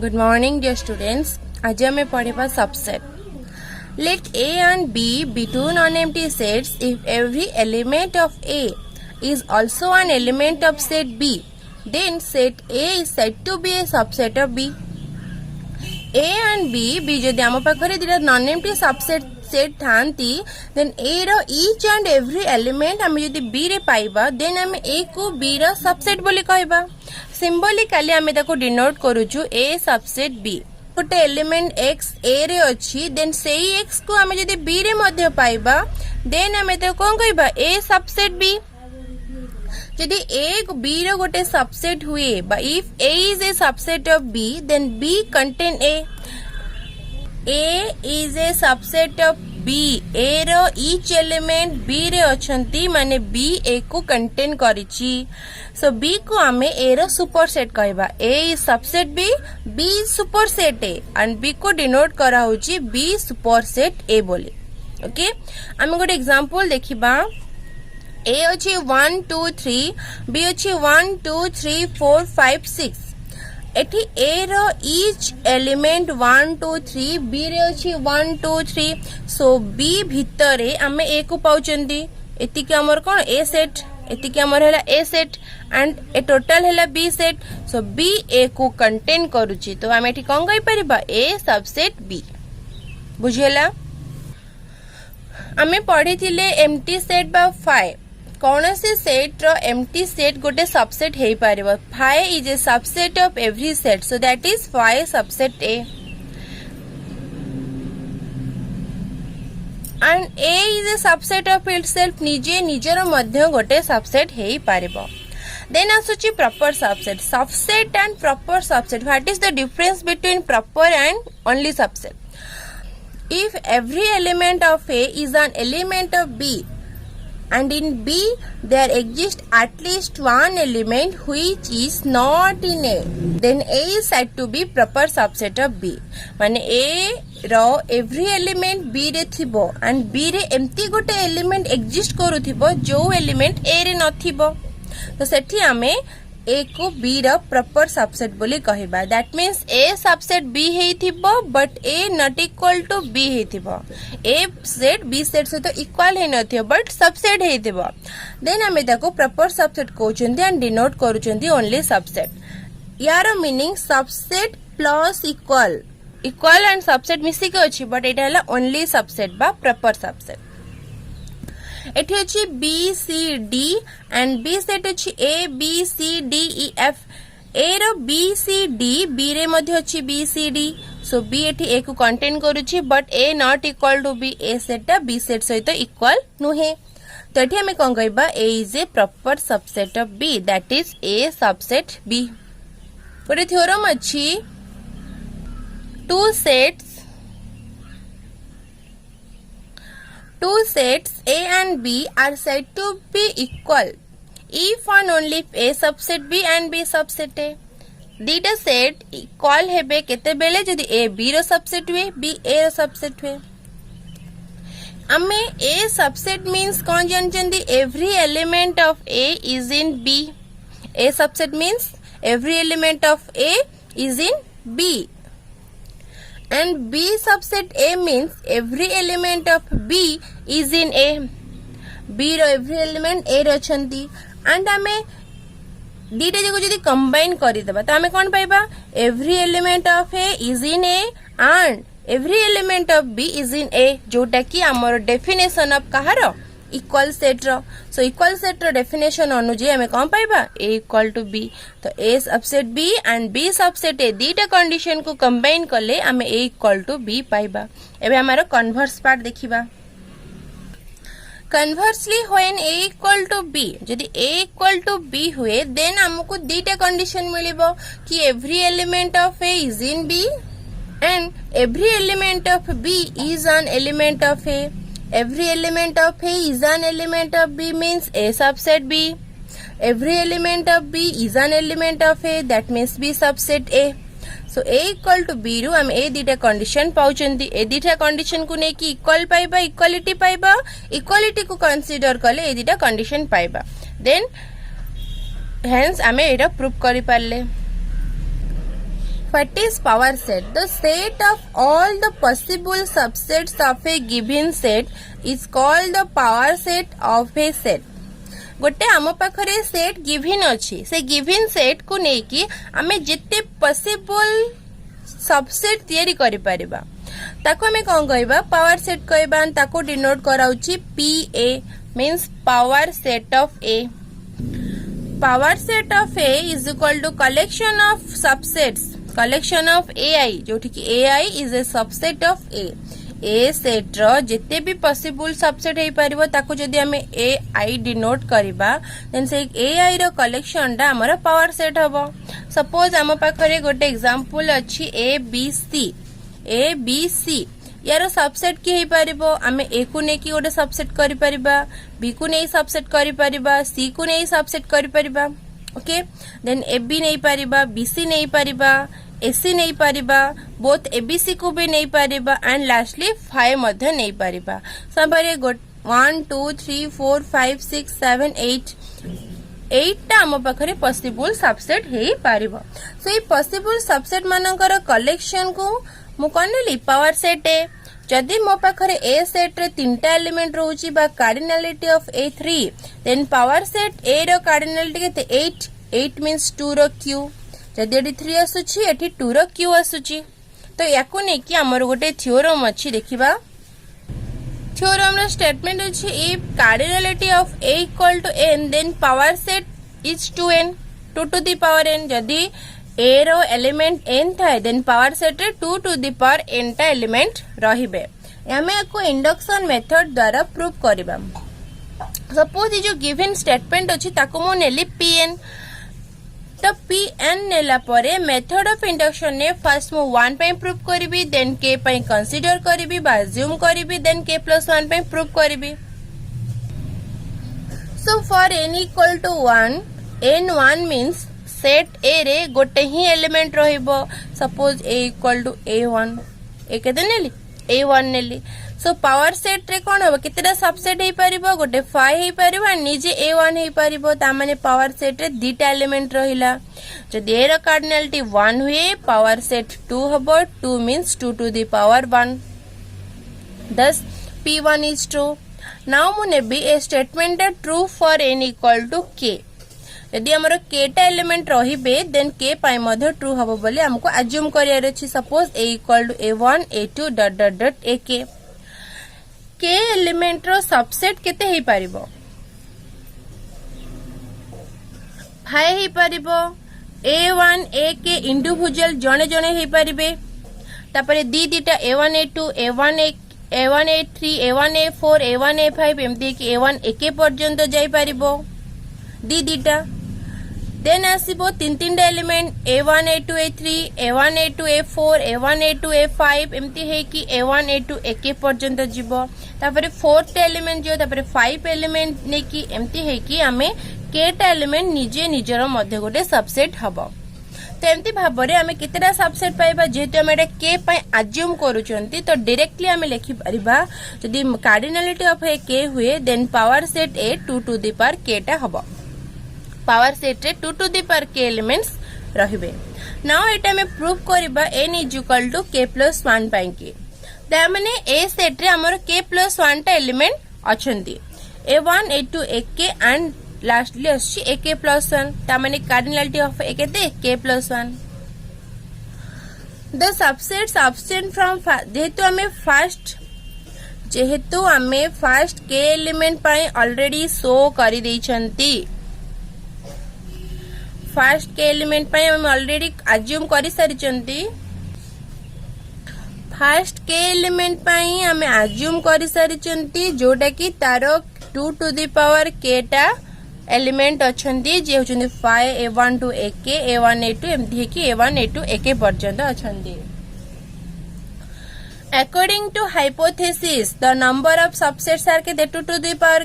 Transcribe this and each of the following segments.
Good morning, dear students. आज हमें पढ़ेबा subset. Let A and B be two non-empty sets if every element of A is also an element of set B. Then set A is said to be a subset of B. A and B जदि आम पाखरे दिटा non-empty subset set थांती, then A रो each and every element आम जदि B रे पाइबा, then आम A को B रो subset बोली कहबा. सिंबॉलिकली आम ताको डिनोट करूछु A सबसेट B. गोटे एलिमेंट x A रे अछि, देन सेही x को आम जदि B रे मध्य पाइबा, देन आम ताको कोन कहबा A सबसेट B. जदि A B रो गोटे सबसेट हुए बा if A is a subset of B, then B contain A. A is a subset of B. A रो each element B रे अछंती, माने B A को contain करिछि. So B को आमे A रो superset कहबा. A is subset B, B is superset A, and B को denote करा होछि B superset A बोली. Okay, आमे गोटे एग्जांपल देखिबा. A अछि 1 2 3, B अछि 1 2 3 4 5 6. एठी A रो each element 1 2 3, B रे अछि 1 2 3. So B भितरे आमे A को पाउचंदी. एति के हमर कोन A सेट, एति के हमर हैला A set and a total हैला B set. So B A को कंटेन करूची, तो आमे एठी कोन कहि परिबा A सबसेट B. बुझियला. आमे पढिथिले एम्प्टी सेट बा फाइ. कौनसी सेट रो एम्प्टी सेट गोटे सबसेट हेई पारिबो. Phi is a subset of every set, so that is phi subset A. And A is a subset of itself, निजे निजर मध्य गोटे सबसेट हेई पारिबो. देन आसुची proper subset. Subset and proper subset, what is the difference between proper and only subset? If every element of A is an element of B, and in B there exists at least one element which is not in A, then A is said to be proper subset of B. माने A रो every element B रे थिबो and B रे एम्ति गोटे element exist करू थिबो जो element A रे न थिबो. तो सेठी आमे A को B रो proper subset बोली कहबा. That means A subset B हेई थिबो but A not equal to B हेई थिबो. A set B set से तो equal हेई नथियो but subset हेई थिबो. Then आमे ताको proper subset कहउचंदी and denote करूचंदी only subset. यार meaning subset plus equal. Equal and subset मिसी के अछि, but एटा हला only subset बा proper subset. एठी अछि B C D and B set अछि A B C D E F. A रो B C D B रे मध्ये अछि B C D. So B एठी A को कंटेन करूछि but A not equal to B. A set B set सहित equal नुहे. तो एठी हमें कोन कहबा A is a proper subset of B, that is A subset B. गोटे थ्योरम अछि two sets A and B are said to be equal if and only if A subset B and B subset A. दीटा set equal हेबे केते बेले जदि A B रो subset हुए, B A रो सबसेट हुए. आमे A सबसेट मीन्स कोन जानचंदी? Every element of A is in B. A subset means every element of A is in B. And B subset A means every element of B is in A. B रो every element A रो छंती. And आमे दीटा जको जदि combine करि देबा त आमे कोन पाइबा? Every element of A is in A and every element of B is in A, जोटा कि हमर डेफिनेशन ऑफ कहारो इक्वल सेट रो. सो इक्वल सेट रो डेफिनेशन अनुसार हमें कौन पाइबा? A equal to B. तो A subset B and B subset A दीटा कंडीशन को कंबाइन करले हमें A इक्वल टू B पाइबा. एबे हमारो कन्वर्स पार्ट देखिबा. Conversely when A equal to B, जदि A इक्वल टू B हुए देन हमको दीटा कंडीशन मिलिबो कि every element of A is in B and every element of B is an element of A. Every element of A is an element of B means A subset B. Every element of B is an element of A, that means B subset A. So A equal to B रू हम A दीटा condition पाउचंदी. ए दीटा condition को नेकी equal पाइबा, equality पाइबा. Equality को consider कले ए दीटा condition पाइबा. देन हेंस आमे एटा प्रूफ करि Parle. What is power set? The set of all the possible subsets of a given set is called the power set of a set. गोटे आम पाखरे सेट गिवन अच्छी से गिवन सेट को लेकिन आमे जिते पॉसिबल सबसेट तैयारी करि परिबा ताको आमे कोन कहबा पावर सेट कहबा ताको डिनोट कराउची PA means power set of A. Power set of A is equal to collection of subsets collection of AI जोठी कि AI is a subset of A. A set रो जिते भी पॉसिबल सबसेट हे परिबो ताको जदी हमें AI डिनोट करबा then से AI रो कलेक्शन टा हमर पावर सेट हबो. सपोज हम पाखरे गोटे एग्जांपल अछि ABC यार सबसेट की हे परिबो हमें A को ने की गोटे सबसेट करि परिबा B को ने सबसेट करि परिबा C को ने सबसेट करि परिबा. ओके देन AB नहीं परिबा BC नहीं परिबा AC नहीं पारिबा बोथ ABC को भी नहीं पारिबा एंड लास्टली 5 मध्य नहीं पारिबा. सबरे 1 2 3 4 5 6 7 8 टा हम पाखरे पॉसिबल सबसेट हे पारिबो. सो ई पॉसिबल सबसेट मानकर कलेक्शन को मु कोनली पावर सेट ए जदि मो पाखरे ए सेट रे तीनटा एलिमेंट रहउची बा cardinality of A3 then power set A रो कार्डिनलिटी केते 8 मींस 2 रो Q जदि एटी 3 आसुची एटी 2 रो Q आसुची. तो याकू नै कि हमर गोटे थ्योरम अछि देखिबा. थ्योरम रो स्टेटमेंट अछि if cardinality of A equal to n then power set is 2n 2 to the power n. जदि A रो एलिमेंट n थाए देन पावर सेट रे 2 टू द पावर n टा एलिमेंट रहिबे. हमें याकू इंडक्शन मेथड द्वारा प्रूव करबा. सपोज ये जो गिवन स्टेटमेंट अछि ताको मो नेली Pn तो Pn नेला परे मेथड ऑफ इंडक्शन ने फर्स्ट मु 1 पे प्रूव करबी देन k पे कंसीडर करबी बा अज्यूम करबी देन k + 1 पे प्रूव करबी. So for n equal to 1 n1 means set A रे गोटे ही एलिमेंट रहिबो. Suppose A equal to A1 ए केते नेली A1 नेली. सो पावर सेट रे कोन हो कितरा सबसेट हे परिबो गोटे 5 हे परिबो निजे A1 हे परिबो ता माने पावर सेट रे दीटा एलिमेंट रहिला. जदि ए रो कार्डिनलिटी 1 हुए पावर सेट 2 हबो 2 means 2 to the power 1 thus P1 is true. Now मु नेबी ए statement true for n equal to k. यदि हमर k टा एलिमेंट रहिबे देन k पाई मध्ये ट्रू हबो बोली हमको अज्यूम करियर अछि. Suppose A equal to A1 A2 dot dot dot AK के एलिमेंट रो सबसेट केते हे परिबो 5 हे परिबो. A1 A के इंडिविजुअल जणे जणे हे परिबे. तापरे दीटा A1 A2 A1 A3 A1 A4 A1 A5 एमती कि A1 AK पर्यंत जाई परिबो दीटा. देन आसीबो तीन element A1 A2 A3 A1 A2 A4 A1 A2 A5 एमती है कि A1 A2 AK पर्यंत जीवो. तापरे फोर्थ एलिमेंट जो तापरे 5 एलिमेंट ने कि एमती है कि हमें k टा एलिमेंट निजे निजर मध्य गोटे सबसेट हबो. तो एमती भाबरे हमें कितरा सबसेट पाइबा जेते हम एटा k पय अज्यूम करूचंती तो डायरेक्टली हमें लिखि परिबा जदि कार्डिनलिटी ऑफ A k हुए then power set A 2 to the power k टा हबो. पावर सेट रे 2 to the power k elements रहिबे. नाउ एटा में प्रूव करबा n is equal to k + 1 पय k. ता माने A सेट रे हमर k + 1 टा एलिमेंट अछंती A1 A2 AK and lastly अछि AK + 1 ता माने कार्डिनलिटी ऑफ A केते k + 1. The subsets absent from जेहेतु हमें फर्स्ट k एलिमेंट पय ऑलरेडी शो करि दैछंती. फर्स्ट के एलिमेंट पय हम ऑलरेडी अज्यूम करि सारिचंती. फर्स्ट के एलिमेंट पय हम अज्यूम करि सारिचंती जोटा कि तारो 2 टू द पावर k टा एलिमेंट अछंती जे होचंती 5 A1 to AK A1 A2 एमती कि A1 A2 AK पर्यंत अछंती. According to hypothesis, the number of subsets are के 2 to the power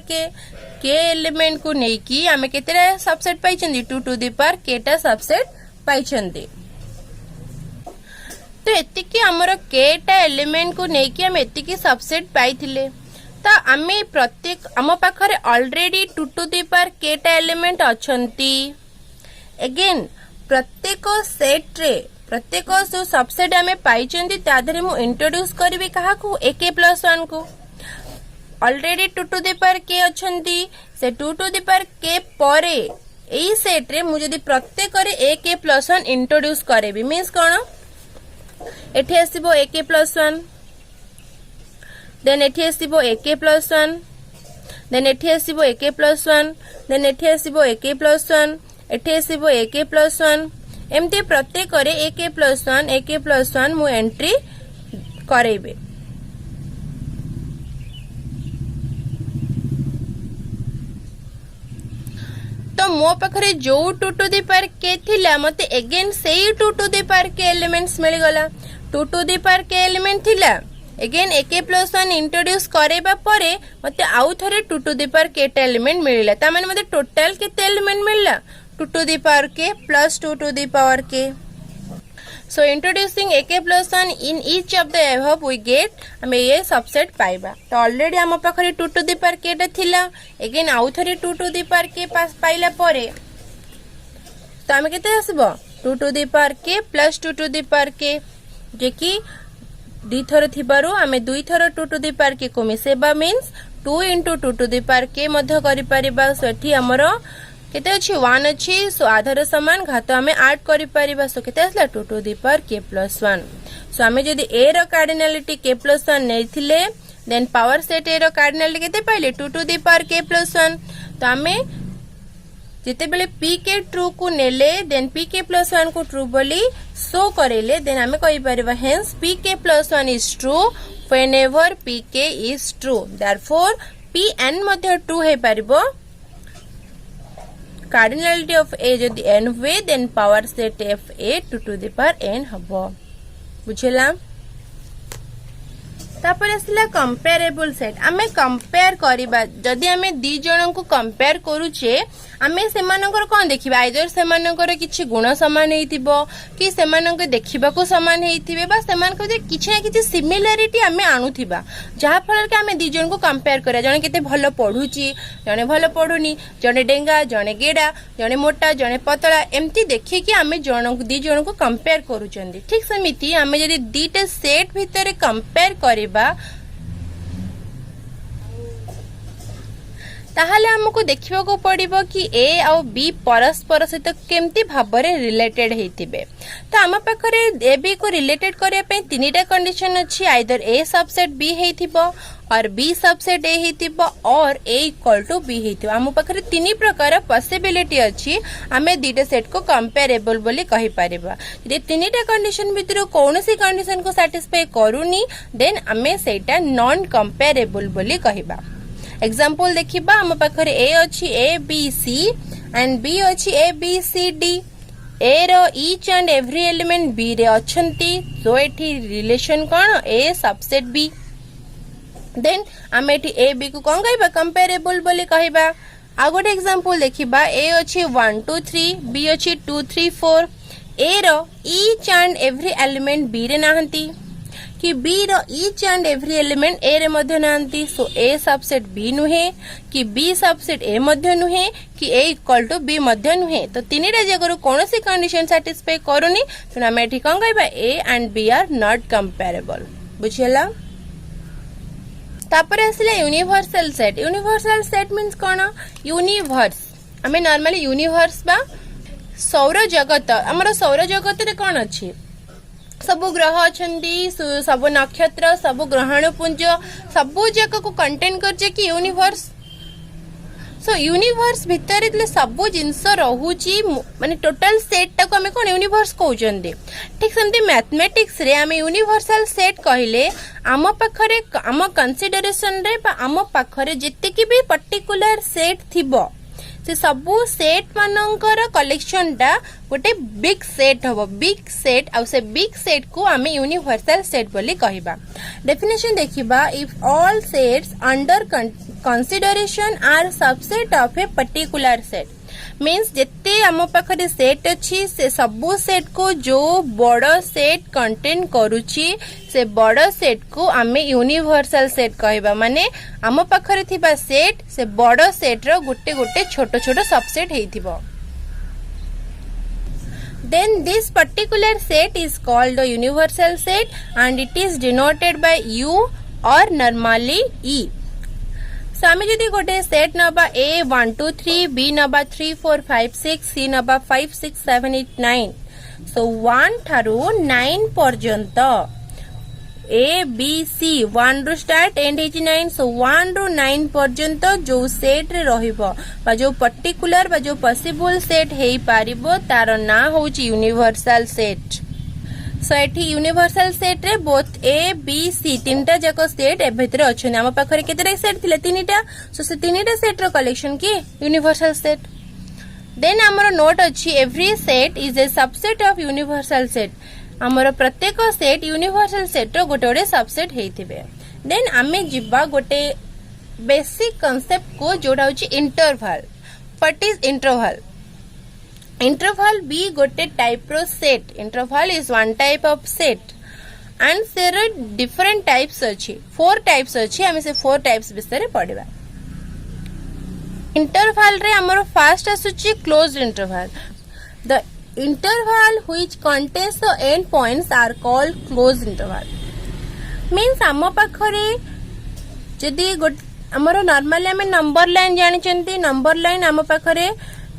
k element को नहीं कि हमें कितने subset pi Chandi 2 to the power k टा सबसेट पाई चंदी. तो एति कि हमरो k टा एलिमेंट को नहीं कि हम एति कि सबसेट पाई थिले तो आमे प्रत्येक आम पाखरे already 2 to the power k टा एलिमेंट अछंती. अगेन प्रत्येक सेट रे प्रत्येक जो सबसेट आमे पाइचंदी ता धरे मु इंट्रोड्यूस करबी काहा को ak+1 को already 2 to the power k अछंती से 2 टू द पावर k परे एई सेट रे मु जदी प्रत्येक रे ak+1 इंट्रोड्यूस करेबी मींस कोन एठी आसीबो ak+1 देन एठी आसीबो ak+1 देन एठी आसीबो ak+1 देन एठी आसीबो ak+1 एठी आसीबो ak+1 एमती प्रत्येक रे ak+1 मु एंट्री करेबे। तो मो पाखरे जो 2 टू द पावर k थिला मते अगेन सेही 2 to the power k elements मिल गला 2 to the power k element थिला अगेन ak+1 इंट्रोड्यूस करेबा परे मते आउ थरे 2 to the power k element मिलला ता माने मते टोटल केते एलिमेंट मिलला 2 to the power k plus 2 to the power k. So introducing ak+1 in each of the above we get हमें ये सबसेट पाइबा। तो ऑलरेडी हम पाखरे 2 to the power k टा थिला अगेन आउ थरे 2 to the power k पास पाइला परे तो हमें केते आसीबो 2 to the power k plus 2 to the power k जे कि दी थर थिबारु हमें दुई थर 2 to the power k को मिसेबा means 2 into 2 to the power k मध्य करि परिबा। सो एठी हमरो केते अछि 1 अछि सो आधार समान घात हमें ऐड करि परिबा। सो केते आसला 2 टू द पावर k+1। सो हमें जदी a रो कार्डिनलिटी k+1 नेथिले देन पावर सेट a रो कार्डिनलिटी केते पाइले 2 टू द पावर k+1। तो हमें जेते बेले pk ट्रू को नेले देन pk+1 को ट्रू बोली शो करेले देन हमें कहि परिबा hence pk+1 is true whenever pk is true therefore pn मध्ये ट्रू हे परिबो cardinality of a जदि n हुए then power set f a 2 to the power n हबो बुझला। तापर आसला कंपेरेबल सेट आमे कंपेयर करिबा जदि आमे दी जणन को कंपेयर करूचे आमे सेमानकर कोन देखिबा आइदर सेमानकर किछि गुण समान हेतिबो कि सेमानक देखिबा को समान हेतिबे बा सेमानक जे किछि ना किछि सिमिलरिटी आमे आणुथिबा जहा फल के आमे दी जण को कंपेयर करा जणे केते भलो पढुची जणे भलो पढुनी जणे डेंगा जणे गेडा जणे मोटा जणे पतला एम्ति देखि कि आमे जण दी जण को कंपेयर करूचंदी ठीक समिति आमे जदि दीटा सेट भितरे कंपेयर करिबा ताहले हमको देखिबा को पड़िबो कि a और b परस्पर सहित केमती भाबरे रिलेटेड हेतिबे। तो हम पाखरे a b को रिलेटेड करिया पे तीनटा कंडीशन अछि आइदर a सबसेट b हेतिबो और b सबसेट a हेतिबो और a इक्वल टू b हेतिबो। हम पाखरे तीन प्रकार पॉसिबिलिटी अछि हमें दीटा सेट को कंपेरेबल बोली कहि परिबा। जे तीनटा कंडीशन भितर कोनोसी कंडीशन को सैटिस्फाई करूनी देन हमें सेटा नॉन कंपेरेबल बोली कहिबा। एग्जांपल देखिबा हम पाखरे a अछि a b c and b अछि a b c d a रो each and every element b रे अछंती सो एठी रिलेशन कोन a सबसेट b देन हम एठी a b को कोन कहबा कंपेरेबल बोली कहबा। आ गोटे एग्जांपल देखिबा a अछि 1 2 3 b अछि 2 3 4 a रो each and every element b रे नाहंती कि b रो each and every element a रे मध्य नांती सो a सबसेट b नुहे कि b सबसेट a मध्य नुहे कि a इक्वल टू b मध्य नुहे। तो तीनटा जगह कोनोसी कंडीशन सैटिस्फाई करूनी तो हम एठी कोन कहबा a and b are not comparable बुझियला। तापर आसले यूनिवर्सल सेट मींस कोन यूनिवर्स हमें नॉर्मली यूनिवर्स बा सौर जगत हमर सौर जगत रे कोन अछि सब ग्रह अछंती सब नक्षत्र सब ग्रहणपुंज सब जगह को कंटेन करजे कि यूनिवर्स। सो यूनिवर्स भितर इतले सब जिंस रहूची माने टोटल सेट टाको हमें कोन यूनिवर्स कहउचंदी ठीक सेमती मैथमेटिक्स रे हमें यूनिवर्सल सेट कहिले आम पाखरे आम कंसीडरेशन रे बा आम पाखरे जत्ते कि भी पर्टिकुलर सेट थिबो से सबू सेट मानकर कलेक्शन टा गोटे बिग सेट हबो बिग सेट आ से बिग सेट को हमें यूनिवर्सल सेट बोली कहिबा। डेफिनेशन देखिबा if all sets under consideration are subset of a particular set means जेते आम पाखरे सेट अछि से सबू सेट को जो बड़ सेट कंटेन करूची से बड़ सेट को आमे यूनिवर्सल सेट कहबा माने आम पाखरे थिबा सेट से बड़ सेट रो गुटे गुटे छोट छोट subset हेइथिबो। then this particular set is called the universal set and it is denoted by U or normally E. So आमे जदि गोटे सेट नबा A 1 2 3 B नबा 3 4 5 6 C नबा 5 6 7 8 9 so 1 थारु 9 पर्यंत A B C 1 रू स्टार्ट एंड हेची 9 so 1 रू 9 पर्यंत जो सेट रे रहिबो बा जो पर्टिकुलर बा जो पॉसिबल सेट हेई पारिबो तार ना होची यूनिवर्सल सेट. सो एठी यूनिवर्सल सेट रे बोथ ए बी सी तीनटा जाक सेट ए भितर अछन. हम पाखरे केतेटा सेट थिले तीनटा सो से तीनटा सेट रो कलेक्शन की यूनिवर्सल सेट. देन हमर नोट अछि every set is a subset of universal set. हमर प्रत्येक सेट यूनिवर्सल सेट रो गोटे गोटे सबसेट हेइथिबे. देन आमे जिबा गोटे बेसिक कांसेप्ट को जोडा होछि interval. What is interval? Interval be गोटे टाइप रो set. Interval is one type of set and there are different types अच्छी. 4 types अच्छी. हमें से 4 types विषय पढ़िबा. Interval रे हमर फर्स्ट आसुची closed interval. The interval which contains the end points are called closed interval. Means हम पाखरे जदि हमर नॉर्मली हमें नंबर लाइन जानि चंती. नंबर लाइन हम पाखरे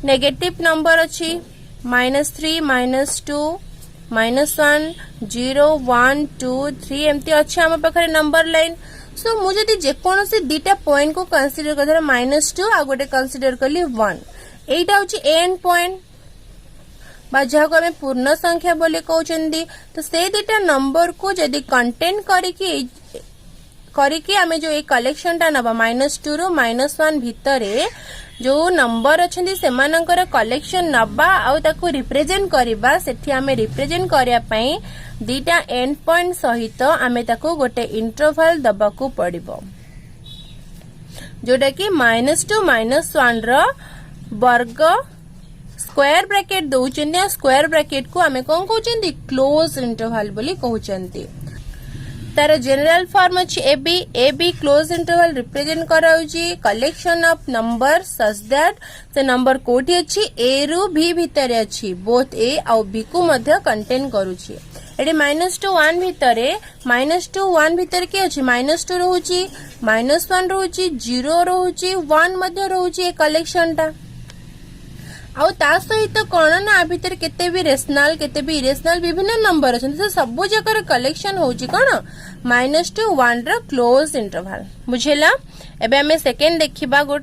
नेगेटिव नंबर अच्छी -3 -2 -1 0 1 2 3 एमती अच्छी आम पाखे नंबर लाइन. सो मुझे जेकोसी दीटा पॉइंट को कंसीडर कर -2 आ गोटे कंसीडर कली 1 एटा होची एंड पॉइंट बा जहाँ को हमें पूर्ण संख्या बोले कहउचंदी. तो से दीटा नंबर को जदि कंटेन करिकी आमे जो ए कलेक्शन टा नबा -2 रो -1 भितरे जो नंबर अच्छी से कलेक्शन नबा आउ ताकू रिप्रेजेंट करबा. सेठी आमे रिप्रेजेंट करिया पई दीटा एंड पॉइंट सहित आमे ताकू गोटे इंटरवल दबाकू पड़िबो जोटा कि -2 -1 रो वर्ग स्क्वायर ब्रैकेट दउचंदी. स्क्वायर ब्रैकेट को आमे कोन कहउचंदी क्लोज इंटरवल बोली कहउचंदी. तार जनरल फॉर्म अछि A B close interval represent कराउची collection of number such that say number कोठी अछि ए रु बी भितरे अछि बोथ ए और बी को मध्य कंटेन करूची. एडी -2 1 भितरे -2 1 भितरे के अछि -2 रहउची -1 रहउची 0 रहउची 1 मध्य रहउची ए कलेक्शन टा. आउ ता सहित कौन ना आ भितर केते भी रेशनल केते भी इरेशनल विभिन्न नंबर अछि. से सब जकर कलेक्शन होची कोन -2 1 रो क्लोज इंटरवल. बुझेला. एबे हमें सेकंड देखिबा गोट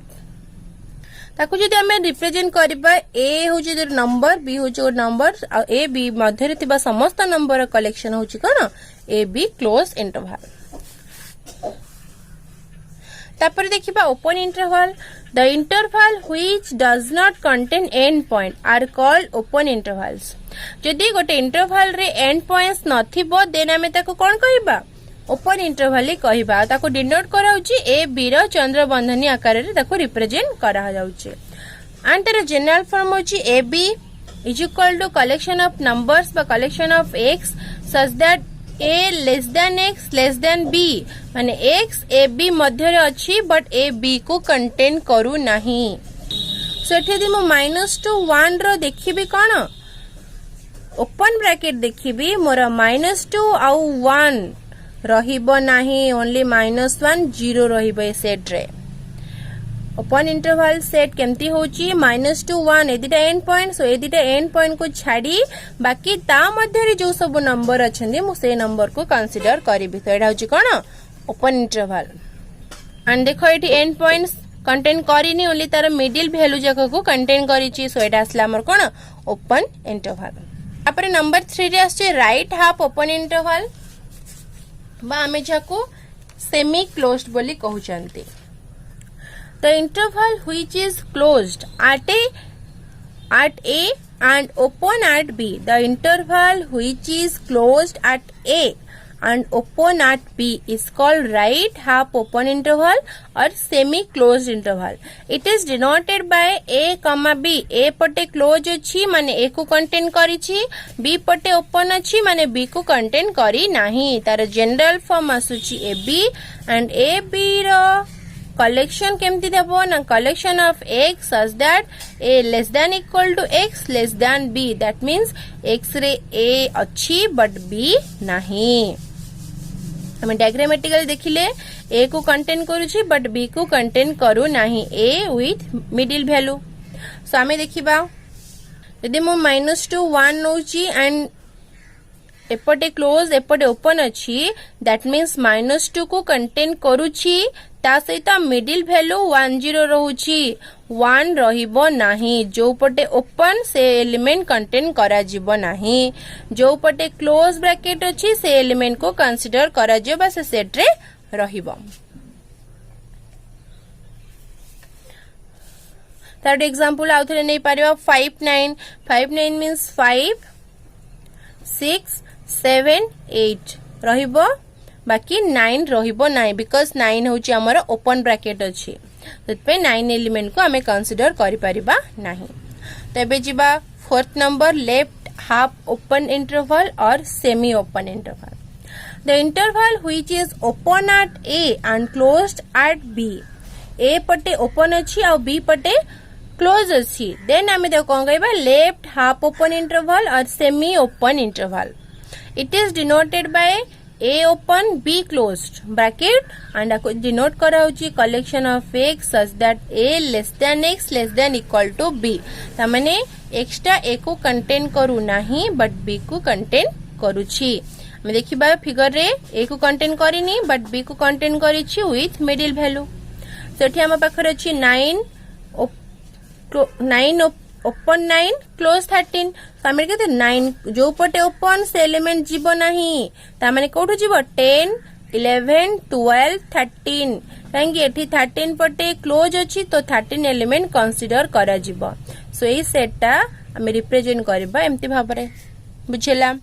ताकू जदि हमें रिप्रेजेंट करबा ए होची जो नंबर बी होची ओ नंबर आ ए बी मध्य रे तिबा समस्त नंबर कलेक्शन होची कोन ए बी क्लोज इंटरवल. तापर देखिबा open interval. The interval which does not contain end point are called open intervals. जदि गोटे इंटरवल रे एंड पॉइंट्स नथिबो देन हमें ताको कोन कहिबा ओपन इंटरवल कहिबा. ताको डिनोट कराउची ए बी रो चंद्र बंधनी आकार रे ताको रिप्रेजेंट करा जाउची. एंड तर जनरल फॉर्म होची A B is equal to collection of numbers बा collection of x such that A less than x less than B माने एक्स ए बी मध्य रे अछि बट ए बी को कंटेन करू नाही. सो एठी दि मो -2 1 रो देखिबी कोन ओपन ब्रैकेट देखिबी मोर -2 आउ 1 रहिबो नाही ओनली -1 0 रहिबो ए सेट रे. ओपन इंटरवल सेट केमती होची -2 1 एदिटा एंड पॉइंट. सो एदिटा एंड पॉइंट को छाड़ी बाकी ता मध्य रे जो सब नंबर अछंदी मु से नंबर को कंसीडर करिबी. तो एडा होची कोन ओपन इंटरवल. एंड देखो एठी एंड पॉइंट्स कंटेन करिनी ओनली तार मिडिल वैल्यू जक को कंटेन करिची. सो एडा असला हमर कोन ओपन इंटरवल. तापर नंबर 3 रे आछे राइट हाफ ओपन इंटरवल बा हमें जाको सेमी क्लोज्ड बोली कहउचंती. The interval which is closed at A and open at B. The interval which is closed at A and open at B is called right half open interval or semi-closed interval. It is denoted by A, B. A पटे close अछि माने A को contain करिछि B पटे open अछि माने B को contain करी नाही. तार general form आसुछि AB and AB रो कलेक्शन केमती देबो ना collection of x such that a less than equal to x less than b that means x रे a अच्छी but b नहीं हमें डायग्रामेटिकली देखिले a को कंटेन करूची बट b को कंटेन करू नाही a with middle value so आमे देखिबा यदि मो -2 1 नउची एंड एपटे क्लोज एपटे ओपन अच्छी दैट मीन्स -2 को कंटेन करूची ता सहित मिडिल वैल्यू 10 रहूची 1 रहिबो नाही जो पटे ओपन से एलिमेंट कंटेन करा जिवो नाही जो पटे क्लोज ब्रैकेट अच्छी से एलिमेंट को कंसीडर करा जिवो बा से सेट रे रहिबो थर्ड एग्जांपल आउ थरे नै पारिबा 5 9 मींस 5 6 7 8 रहिबो बाकी 9 रहिबो नाही बिकॉज 9 होची हमर ओपन ब्रैकेट अछि ततपे 9 एलिमेंट को हमें कंसीडर करि परिबा नाही तबे जिबा fourth number left half open interval और semi open interval the interval which is open at a and closed at b a पटे ओपन अछि और b पटे क्लोज अछि देन हमें देखो कोन कहबा लेफ्ट हाफ ओपन इंटरवल और semi open interval it is denoted by a open b closed bracket and denote करा होची collection of x such that a less than x less than equal to b तमने extra a को contain करू नाही but b को contain करूची हम देखिबा फिगर रे a को कंटेन करिनी बट b को कंटेन करिछि विथ मिडिल वैल्यू सेठी हम पाखर अछि 9 ओपन 9 क्लोज 13 तामेर केते 9 जो पटे ओपन से एलिमेंट जीवो नाही तामाने कोठु जीवो 10 11 12 13 कांगी एठी 13 पटे क्लोज अछि तो 13 एलिमेंट कंसीडर करा जीवो सो ए सेटटा हमें रिप्रेजेंट करबा एम्ति भाबरे बुझेला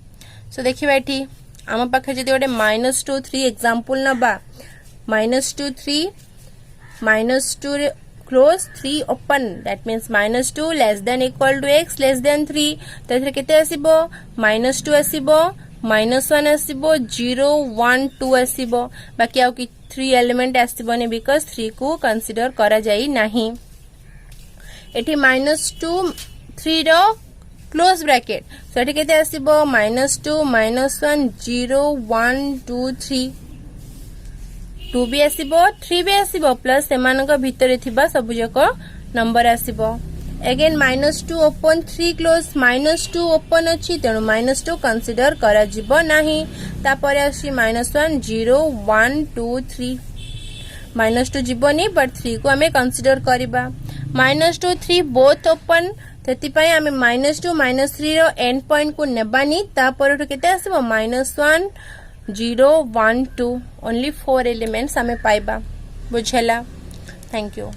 सो देखिबा एठी आम पाखे जदि ओडे -2 3 एग्जांपल नबा -2 3 -2 रे close 3 open that means -2 less than equal to x less than 3 तथरे केते आसीबो -2 आसीबो -1 आसीबो 0 1 2 आसीबो बाकी आउ कि 3 एलिमेंट आसीबोनी बिकॉज़ 3 को कंसीडर करा जाई नाही एठी -2 3 रो क्लोज ब्रैकेट सो एठी केते आसीबो -2 -1 0 1 2 3 2 भी आसीबो 3 भी आसीबो प्लस सेमानक भितरे थिबा सबुजक नंबर आसीबो अगेन -2 ओपन 3 क्लोज -2 ओपन अछि तेनु -2 कंसीडर करा जिवो नाही तापर आसी -1 0 1 2 3 -2 जिवोनी बट 3 को हमें कंसीडर करिबा -2 3 बोथ ओपन तेति पय हमें -2 -3 रो एंड पॉइंट को नेबानी तापर केते आसीबो -1 0 1 2 ओनली 4 एलिमेंट्स हमें पाइबा बुझेला थैंक यू।